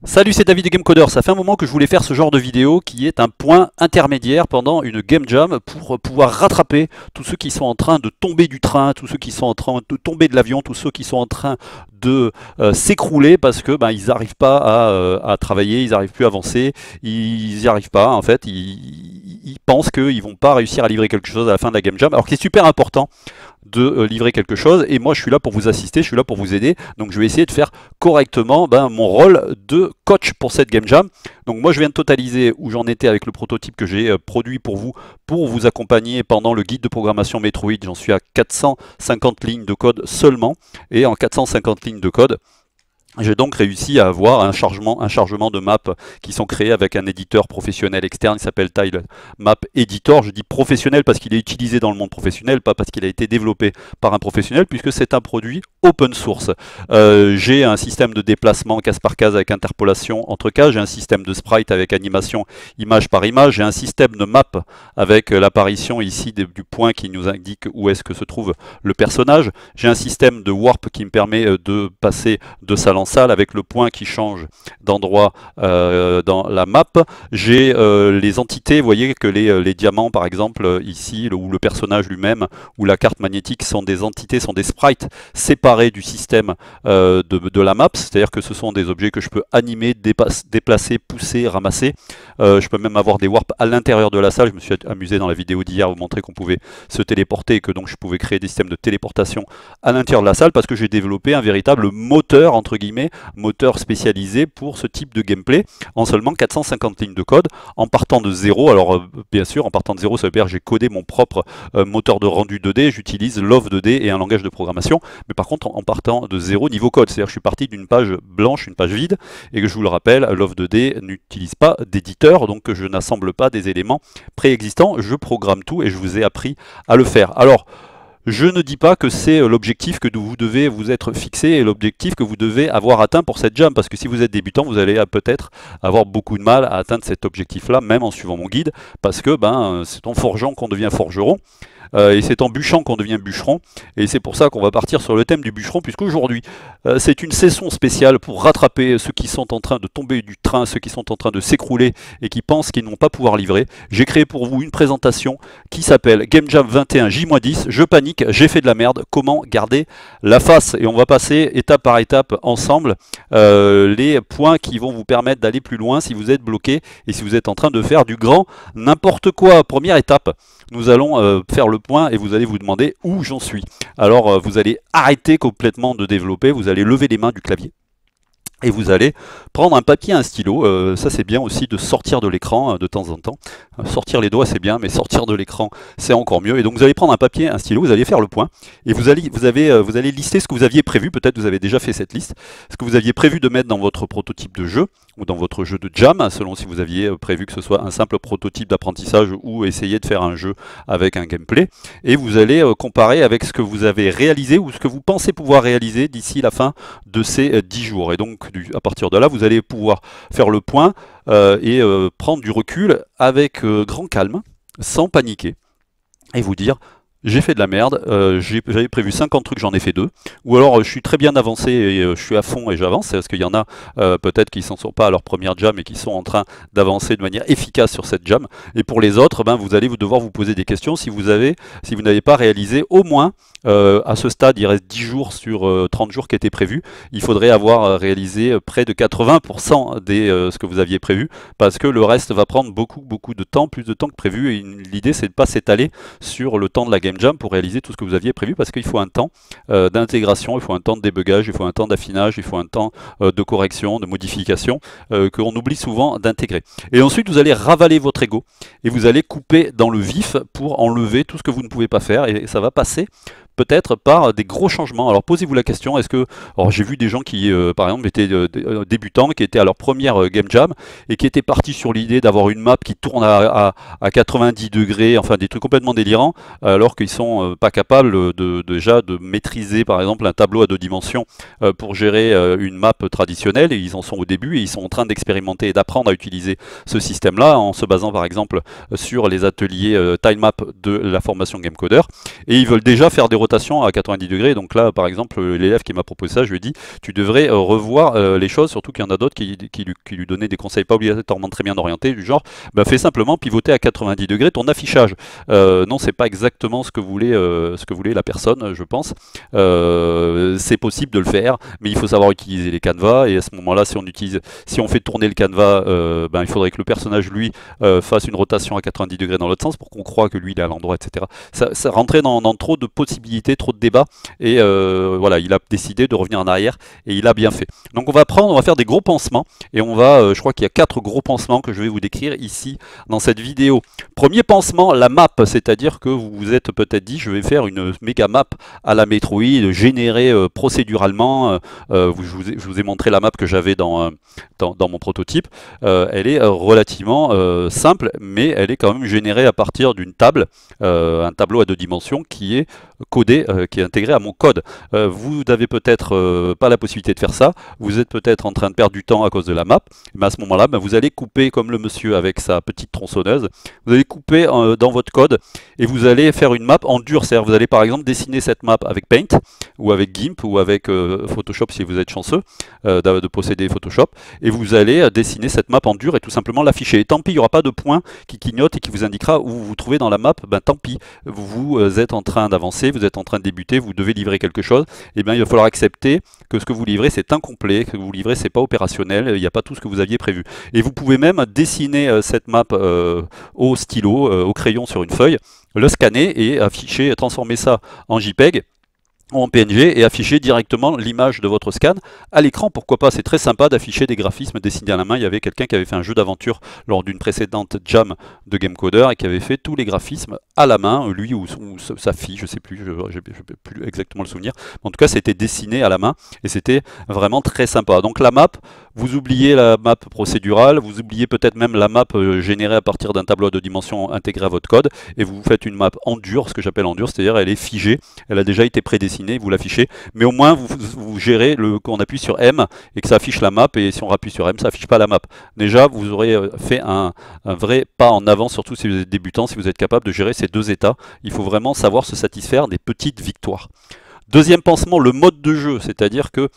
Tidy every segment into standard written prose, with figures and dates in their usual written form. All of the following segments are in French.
Salut, c'est David de Gamecoder. Ça fait un moment que je voulais faire ce genre de vidéo qui est un point intermédiaire pendant une game jam pour pouvoir rattraper tous ceux qui sont en train de tomber du train, tous ceux qui sont en train de tomber de l'avion, tous ceux qui sont en train de s'écrouler parce que ils n'arrivent pas à travailler, ils n'arrivent plus à avancer, ils n'y arrivent pas en fait, ils pensent qu'ils vont pas réussir à livrer quelque chose à la fin de la game jam, alors que c'est super important de livrer quelque chose, et moi je suis là pour vous assister, je suis là pour vous aider, donc je vais essayer de faire correctement mon rôle de coach pour cette game jam. Donc moi je viens de totaliser où j'en étais avec le prototype que j'ai produit pour vous accompagner pendant le guide de programmation Metroid. J'en suis à 450 lignes de code seulement, et en 450 lignes de code, j'ai donc réussi à avoir un chargement de maps qui sont créés avec un éditeur professionnel externe, il s'appelle Tile Map Editor. Je dis professionnel parce qu'il est utilisé dans le monde professionnel, pas parce qu'il a été développé par un professionnel, puisque c'est un produit open source. J'ai un système de déplacement case par case avec interpolation entre cases, j'ai un système de sprite avec animation image par image, j'ai un système de map avec l'apparition ici du point qui nous indique où est-ce que se trouve le personnage, j'ai un système de warp qui me permet de passer de salle en salle avec le point qui change d'endroit dans la map. J'ai les entités, vous voyez que les diamants par exemple ici, ou le personnage lui-même, ou la carte magnétique sont des entités, sont des sprites séparés du système de la map, c'est-à-dire que ce sont des objets que je peux animer, déplacer, pousser, ramasser. Je peux même avoir des warps à l'intérieur de la salle. Je me suis amusé dans la vidéo d'hier à vous montrer qu'on pouvait se téléporter et que donc je pouvais créer des systèmes de téléportation à l'intérieur de la salle parce que j'ai développé un véritable moteur, entre guillemets, moteur spécialisé pour ce type de gameplay en seulement 450 lignes de code en partant de zéro. Alors bien sûr, en partant de zéro, ça veut dire que j'ai codé mon propre moteur de rendu 2D, j'utilise Love 2D et un langage de programmation, mais par contre en partant de zéro niveau code, c'est-à-dire que je suis parti d'une page blanche, une page vide, et que je vous le rappelle, Love 2D n'utilise pas d'éditeur, donc je n'assemble pas des éléments préexistants, je programme tout et je vous ai appris à le faire. Alors, je ne dis pas que c'est l'objectif que vous devez vous être fixé et l'objectif que vous devez avoir atteint pour cette jam, parce que si vous êtes débutant, vous allez peut-être avoir beaucoup de mal à atteindre cet objectif-là, même en suivant mon guide, parce que c'est en forgeant qu'on devient forgeron. Et c'est en bûchant qu'on devient bûcheron, et c'est pour ça qu'on va partir sur le thème du bûcheron, puisqu'aujourd'hui c'est une session spéciale pour rattraper ceux qui sont en train de tomber du train, ceux qui sont en train de s'écrouler et qui pensent qu'ils n'ont pas pouvoir livrer. J'ai créé pour vous une présentation qui s'appelle Game Jam 21 J-10, je panique, j'ai fait de la merde, comment garder la face, et on va passer étape par étape ensemble les points qui vont vous permettre d'aller plus loin si vous êtes bloqué et si vous êtes en train de faire du grand n'importe quoi. Première étape, nous allons faire le point et vous allez vous demander où j'en suis. Alors vous allez arrêter complètement de développer, vous allez lever les mains du clavier et vous allez prendre un papier, un stylo. Ça c'est bien aussi de sortir de l'écran de temps en temps. Sortir les doigts c'est bien, mais sortir de l'écran c'est encore mieux. Et donc vous allez prendre un papier, un stylo, vous allez faire le point et vous allez lister ce que vous aviez prévu. Peut-être vous avez déjà fait cette liste, ce que vous aviez prévu de mettre dans votre prototype de jeu ou dans votre jeu de jam, selon si vous aviez prévu que ce soit un simple prototype d'apprentissage ou essayer de faire un jeu avec un gameplay. Et vous allez comparer avec ce que vous avez réalisé ou ce que vous pensez pouvoir réaliser d'ici la fin de ces 10 jours. Et donc à partir de là, vous allez pouvoir faire le point et prendre du recul avec grand calme, sans paniquer, et vous dire: j'ai fait de la merde, j'avais prévu 50 trucs, j'en ai fait 2. Ou alors je suis très bien avancé et je suis à fond et j'avance, parce qu'il y en a peut-être qui ne sont pas à leur première jam et qui sont en train d'avancer de manière efficace sur cette jam. Et pour les autres, vous allez devoir vous poser des questions si vous n'avez pas réalisé au moins, à ce stade, il reste 10 jours sur 30 jours qui étaient prévus, il faudrait avoir réalisé près de 80% de ce que vous aviez prévu, parce que le reste va prendre beaucoup de temps, plus de temps que prévu, et l'idée c'est de ne pas s'étaler sur le temps de la game jam pour réaliser tout ce que vous aviez prévu, parce qu'il faut un temps d'intégration, il faut un temps de débugage, il faut un temps d'affinage, il faut un temps de correction, de modification, qu'on oublie souvent d'intégrer. Et ensuite vous allez ravaler votre ego et vous allez couper dans le vif pour enlever tout ce que vous ne pouvez pas faire, et ça va passer peut-être par des gros changements. Alors posez-vous la question, est-ce que... Alors j'ai vu des gens qui, par exemple, étaient débutants, qui étaient à leur première game jam, et qui étaient partis sur l'idée d'avoir une map qui tourne à 90 degrés, enfin des trucs complètement délirants, alors qu'ils sont pas capables déjà de maîtriser, par exemple, un tableau à 2 dimensions pour gérer une map traditionnelle, et ils en sont au début, et ils sont en train d'expérimenter et d'apprendre à utiliser ce système-là, en se basant, par exemple, sur les ateliers Tilemap de la formation Gamecoder, et ils veulent déjà faire des rotation à 90 degrés. Donc là, par exemple, l'élève qui m'a proposé ça, je lui ai dit, tu devrais revoir les choses, surtout qu'il y en a d'autres qui lui donnaient des conseils pas obligatoirement très bien orientés, du genre, bah, fais simplement pivoter à 90 degrés ton affichage. Non, c'est pas exactement ce que voulait la personne, je pense. C'est possible de le faire, mais il faut savoir utiliser les canevas, et à ce moment-là, si on fait tourner le canevas, ben, il faudrait que le personnage, lui, fasse une rotation à 90 degrés dans l'autre sens pour qu'on croit que lui, il est à l'endroit, etc. Ça rentrait dans trop de possibilités, trop de débats, et voilà, il a décidé de revenir en arrière, et il a bien fait. Donc on va faire des gros pansements, et je crois qu'il y a 4 gros pansements que je vais vous décrire ici dans cette vidéo. Premier pansement, la map, c'est-à-dire que vous vous êtes peut-être dit, je vais faire une méga map à la Metroid, générée procéduralement. Je vous ai montré la map que j'avais dans mon prototype. Elle est relativement simple, mais elle est quand même générée à partir d'une table, un tableau à 2 dimensions qui est codé, qui est intégré à mon code. Vous n'avez peut-être pas la possibilité de faire ça, vous êtes peut-être en train de perdre du temps à cause de la map, mais à ce moment-là, vous allez couper comme le monsieur avec sa petite tronçonneuse, vous allez couper dans votre code et vous allez faire une map en dur, c'est-à-dire vous allez par exemple dessiner cette map avec Paint ou avec GIMP ou avec Photoshop si vous êtes chanceux de posséder Photoshop, et vous allez dessiner cette map en dur et tout simplement l'afficher. Et tant pis, il n'y aura pas de point qui clignote et qui vous indiquera où vous vous trouvez dans la map, ben tant pis, vous êtes en train d'avancer, vous êtes en train de débuter, vous devez livrer quelque chose, et bien il va falloir accepter que ce que vous livrez c'est incomplet, que vous livrez c'est pas opérationnel, il n'y a pas tout ce que vous aviez prévu. Et vous pouvez même dessiner cette map au stylo, au crayon sur une feuille, le scanner et afficher, transformer ça en JPEG en PNG et afficher directement l'image de votre scan à l'écran. Pourquoi pas, c'est très sympa d'afficher des graphismes dessinés à la main. Il y avait quelqu'un qui avait fait un jeu d'aventure lors d'une précédente jam de Gamecoder et qui avait fait tous les graphismes à la main, lui ou sa fille, je sais plus, je ne peux plus exactement le souvenir. En tout cas, c'était dessiné à la main et c'était vraiment très sympa. Donc la map, vous oubliez la map procédurale, vous oubliez peut-être même la map générée à partir d'un tableau à 2 dimensions intégré à votre code, et vous faites une map en dur, ce que j'appelle en dur, c'est-à-dire elle est figée, elle a déjà été prédessinée, vous l'affichez, mais au moins vous gérez qu'on appuie sur M et que ça affiche la map, et si on appuie sur M, ça affiche pas la map. Déjà, vous aurez fait un vrai pas en avant, surtout si vous êtes débutant, si vous êtes capable de gérer ces deux états. Il faut vraiment savoir se satisfaire des petites victoires. Deuxième pansement, le mode de jeu, c'est-à-dire que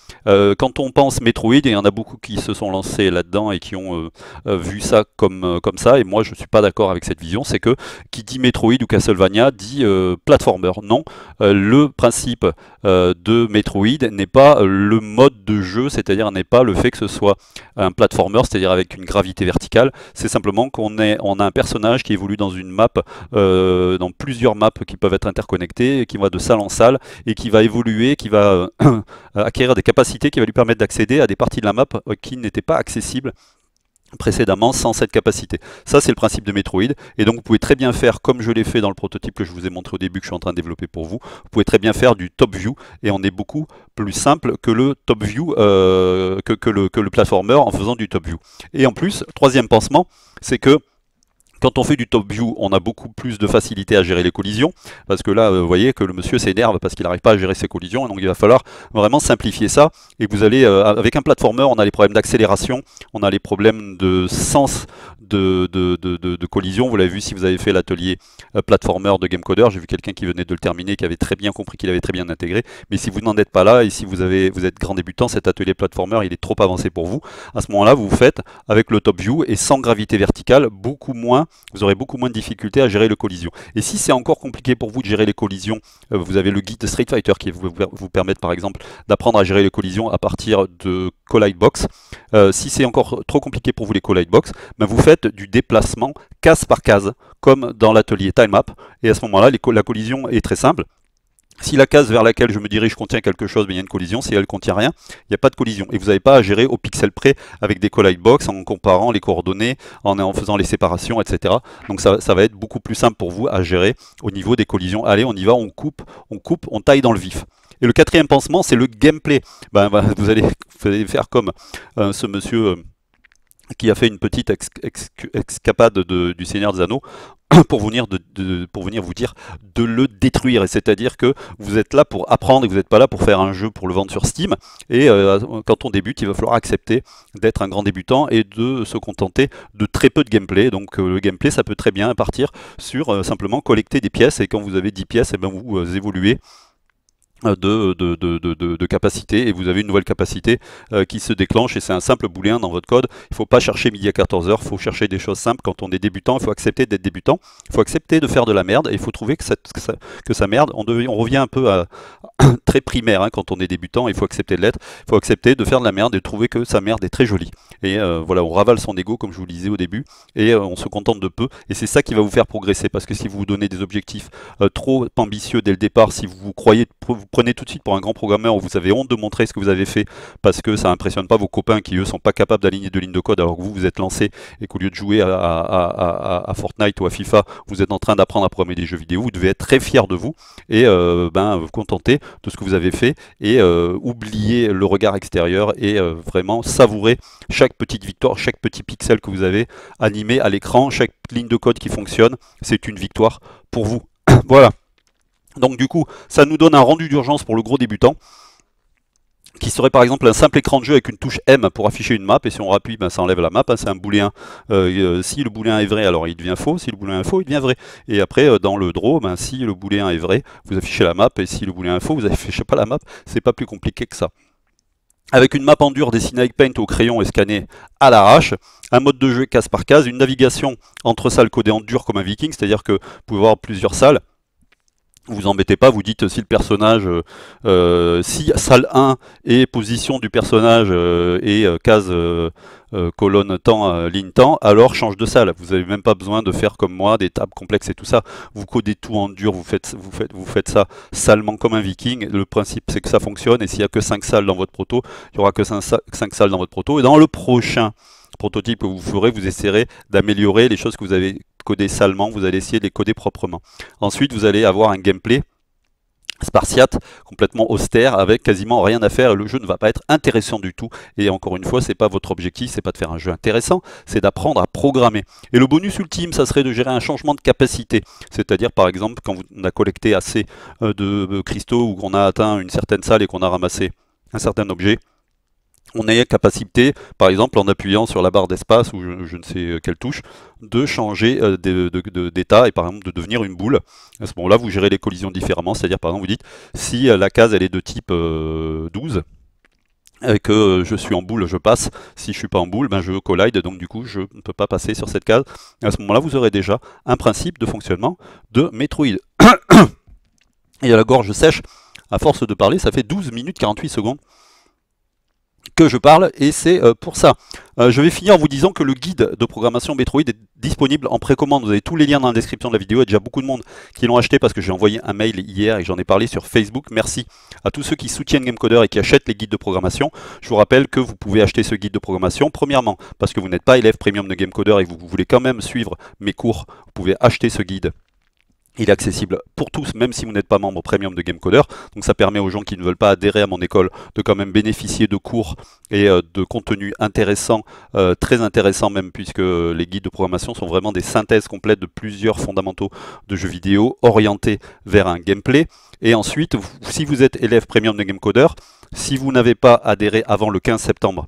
quand on pense Metroid, et il y en a beaucoup qui se sont lancés là-dedans et qui ont vu ça comme ça, et moi je ne suis pas d'accord avec cette vision, c'est que qui dit Metroid ou Castlevania dit platformer. Non, le principe de Metroid n'est pas le mode de jeu, c'est-à-dire n'est pas le fait que ce soit un platformer, c'est-à-dire avec une gravité verticale, c'est simplement qu'on a un personnage qui évolue dans une map, dans plusieurs maps qui peuvent être interconnectées, qui va de salle en salle, et qui va évoluer, qui va acquérir des capacités qui va lui permettre d'accéder à des parties de la map qui n'étaient pas accessibles précédemment sans cette capacité. Ça c'est le principe de Metroid, et donc vous pouvez très bien faire comme je l'ai fait dans le prototype que je vous ai montré au début, que je suis en train de développer pour vous. Vous pouvez très bien faire du top view, et on est beaucoup plus simple que le top view, que le platformer en faisant du top view. Et en plus, troisième pansement, c'est que quand on fait du top view, on a beaucoup plus de facilité à gérer les collisions, parce que là, vous voyez que le monsieur s'énerve parce qu'il n'arrive pas à gérer ses collisions, et donc il va falloir vraiment simplifier ça, et vous allez, avec un platformer, on a les problèmes d'accélération, on a les problèmes de sens de collision. Vous l'avez vu si vous avez fait l'atelier platformer de Gamecoder, j'ai vu quelqu'un qui venait de le terminer, qui avait très bien compris, qu'il avait très bien intégré, mais si vous n'en êtes pas là, et si vous êtes grand débutant, cet atelier platformer, il est trop avancé pour vous, à ce moment-là, vous faites avec le top view, et sans gravité verticale, vous aurez beaucoup moins de difficultés à gérer les collisions. Et si c'est encore compliqué pour vous de gérer les collisions, vous avez le guide Street Fighter qui vous permet par exemple d'apprendre à gérer les collisions à partir de Collide Box. Si c'est encore trop compliqué pour vous les Collide Box, vous faites du déplacement case par case, comme dans l'atelier Time Map, et à ce moment-là, la collision est très simple. Si la case vers laquelle je me dirige contient quelque chose, il y a une collision. Si elle ne contient rien, il n'y a pas de collision. Et vous n'avez pas à gérer au pixel près avec des collide box, en comparant les coordonnées, en faisant les séparations, etc. Donc ça va être beaucoup plus simple pour vous à gérer au niveau des collisions. Allez, on y va, on coupe, on taille dans le vif. Et le quatrième pansement, c'est le gameplay. Vous allez faire comme ce monsieur qui a fait une petite escapade du Seigneur des Anneaux, pour venir vous dire de le détruire. Et c'est-à-dire que vous êtes là pour apprendre, et vous n'êtes pas là pour faire un jeu pour le vendre sur Steam. Et quand on débute, il va falloir accepter d'être un grand débutant et de se contenter de très peu de gameplay. Donc le gameplay, ça peut très bien partir sur simplement collecter des pièces, et quand vous avez 10 pièces, et vous évoluez de capacité, et vous avez une nouvelle capacité qui se déclenche, et c'est un simple booléen dans votre code. Il ne faut pas chercher midi à 14 heures, il faut chercher des choses simples. Quand on est débutant, il faut accepter d'être débutant, il faut accepter de faire de la merde, et il faut trouver que ça merde. On revient un peu à très primaire hein, quand on est débutant, il faut accepter de l'être, il faut accepter de faire de la merde et trouver que sa merde est très jolie. Et voilà, on ravale son ego comme je vous le disais au début, et on se contente de peu, et c'est ça qui va vous faire progresser, parce que si vous vous donnez des objectifs trop ambitieux dès le départ, si vous croyez, vous prenez tout de suite pour un grand programmeur, où vous avez honte de montrer ce que vous avez fait, parce que ça impressionne pas vos copains qui eux sont pas capables d'aligner deux lignes de code, alors que vous êtes lancé, et qu'au lieu de jouer à Fortnite ou à FIFA, vous êtes en train d'apprendre à programmer des jeux vidéo, vous devez être très fier de vous, et vous contenter de ce que vous avez fait, et oublier le regard extérieur, et vraiment savourer chaque petite victoire, chaque petit pixel que vous avez animé à l'écran, chaque ligne de code qui fonctionne, c'est une victoire pour vous. Voilà. Donc du coup, ça nous donne un rendu d'urgence pour le gros débutant, qui serait par exemple un simple écran de jeu avec une touche M pour afficher une map, et si on appuie, ben, ça enlève la map, hein, c'est un booléen. Si le booléen est vrai, alors il devient faux, si le booléen est faux, il devient vrai. Et après, dans le draw, ben, si le booléen est vrai, vous affichez la map, et si le booléen est faux, vous affichez pas la map, c'est pas plus compliqué que ça. Avec une map en dur dessinée avec Paint au crayon et scannée à l'arrache, un mode de jeu case par case, une navigation entre salles codées en dur comme un viking, c'est-à-dire que vous pouvez avoir plusieurs salles. Vous embêtez pas, vous dites si le personnage, si salle 1 et position du personnage et case colonne temps, ligne temps, alors change de salle. Vous n'avez même pas besoin de faire comme moi, des tables complexes et tout ça. Vous codez tout en dur, vous faites ça salement comme un viking. Le principe c'est que ça fonctionne, et s'il n'y a que 5 salles dans votre proto, il n'y aura que 5 salles dans votre proto. Et dans le prochain prototype que vous ferez, vous essaierez d'améliorer les choses que vous avez codées salement, vous allez essayer de les coder proprement. Ensuite, vous allez avoir un gameplay spartiate, complètement austère, avec quasiment rien à faire, et le jeu ne va pas être intéressant du tout. Et encore une fois, c'est pas votre objectif, c'est pas de faire un jeu intéressant, c'est d'apprendre à programmer. Et le bonus ultime, ça serait de gérer un changement de capacité. C'est-à-dire, par exemple, quand on a collecté assez de cristaux, ou qu'on a atteint une certaine salle et qu'on a ramassé un certain objet, on a capacité, par exemple en appuyant sur la barre d'espace ou je ne sais quelle touche, de changer d'état et par exemple de devenir une boule. À ce moment-là, vous gérez les collisions différemment, c'est-à-dire par exemple vous dites si la case elle est de type 12, et que je suis en boule, je passe. Si je suis pas en boule, ben je collide, donc du coup je ne peux pas passer sur cette case. À ce moment-là, vous aurez déjà un principe de fonctionnement de Metroid. Et à la gorge sèche, à force de parler, ça fait 12 minutes 48 secondes que je parle, et c'est pour ça. Je vais finir en vous disant que le guide de programmation Metroid est disponible en précommande. Vous avez tous les liens dans la description de la vidéo. Il y a déjà beaucoup de monde qui l'ont acheté parce que j'ai envoyé un mail hier et j'en ai parlé sur Facebook. Merci à tous ceux qui soutiennent Gamecoder et qui achètent les guides de programmation. Je vous rappelle que vous pouvez acheter ce guide de programmation, premièrement parce que vous n'êtes pas élève premium de Gamecoder et que vous voulez quand même suivre mes cours. Vous pouvez acheter ce guide. Il est accessible pour tous, même si vous n'êtes pas membre premium de Gamecoder. Donc ça permet aux gens qui ne veulent pas adhérer à mon école de quand même bénéficier de cours et de contenus intéressants, très intéressants même, puisque les guides de programmation sont vraiment des synthèses complètes de plusieurs fondamentaux de jeux vidéo orientés vers un gameplay. Et ensuite, si vous êtes élève premium de Gamecoder, si vous n'avez pas adhéré avant le 15 septembre,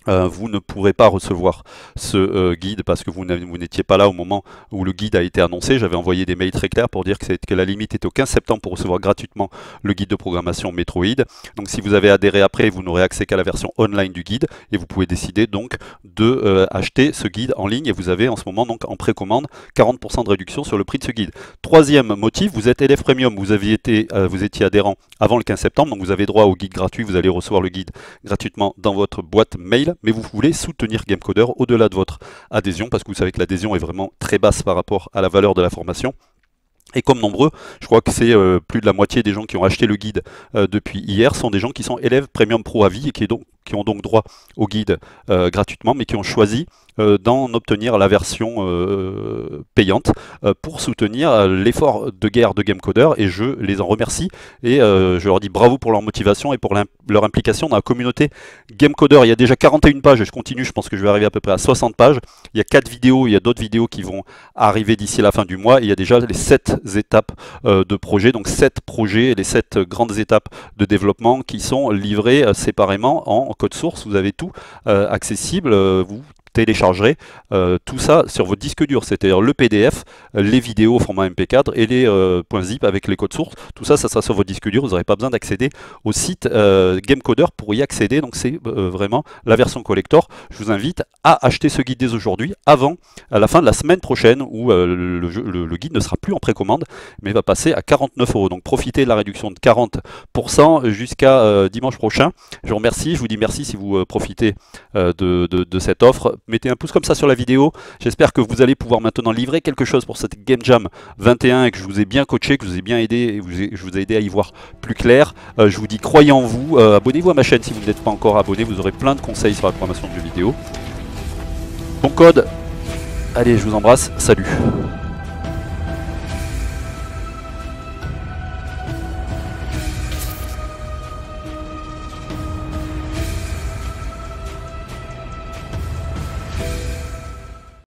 vous ne pourrez pas recevoir ce guide parce que vous n'étiez pas là au moment où le guide a été annoncé. J'avais envoyé des mails très clairs pour dire que la limite était au 15 septembre pour recevoir gratuitement le guide de programmation Metroid. Donc si vous avez adhéré après, vous n'aurez accès qu'à la version online du guide et vous pouvez décider donc de acheter ce guide en ligne, et vous avez en ce moment donc en précommande 40% de réduction sur le prix de ce guide. Troisième motif, vous êtes élève premium, vous étiez adhérent avant le 15 septembre, donc vous avez droit au guide gratuit, vous allez recevoir le guide gratuitement dans votre boîte mail. Mais vous voulez soutenir Gamecoder au-delà de votre adhésion, parce que vous savez que l'adhésion est vraiment très basse par rapport à la valeur de la formation. Et comme nombreux, je crois que c'est plus de la moitié des gens qui ont acheté le guide depuis hier sont des gens qui sont élèves Premium Pro à vie et qui ont donc droit au guide gratuitement, mais qui ont choisi d'en obtenir la version payante pour soutenir l'effort de guerre de Gamecoder, et je les en remercie et je leur dis bravo pour leur motivation et pour leur implication dans la communauté Gamecoder. Il y a déjà 41 pages et je continue, je pense que je vais arriver à peu près à 60 pages. Il y a 4 vidéos, il y a d'autres vidéos qui vont arriver d'ici la fin du mois, et il y a déjà les 7 étapes de projet, donc 7 projets, les 7 grandes étapes de développement qui sont livrées séparément en code source. Vous avez tout accessible, vous téléchargerez tout ça sur votre disque dur, c'est-à-dire le PDF, les vidéos au format MP4 et les .zip avec les codes sources. Tout ça, ça sera sur votre disque dur, vous n'aurez pas besoin d'accéder au site Gamecoder pour y accéder, donc c'est vraiment la version collector. Je vous invite à acheter ce guide dès aujourd'hui, avant à la fin de la semaine prochaine, où le guide ne sera plus en précommande, mais va passer à 49 €. Donc profitez de la réduction de 40% jusqu'à dimanche prochain. Je vous remercie, je vous dis merci si vous profitez de cette offre. Mettez un pouce comme ça sur la vidéo. J'espère que vous allez pouvoir maintenant livrer quelque chose pour cette Game Jam 21 et que je vous ai bien coaché, que je vous ai bien aidé et je vous ai aidé à y voir plus clair. Je vous dis croyez en vous, abonnez-vous à ma chaîne si vous n'êtes pas encore abonné, vous aurez plein de conseils sur la programmation de jeux vidéo. Bon code, allez je vous embrasse, salut.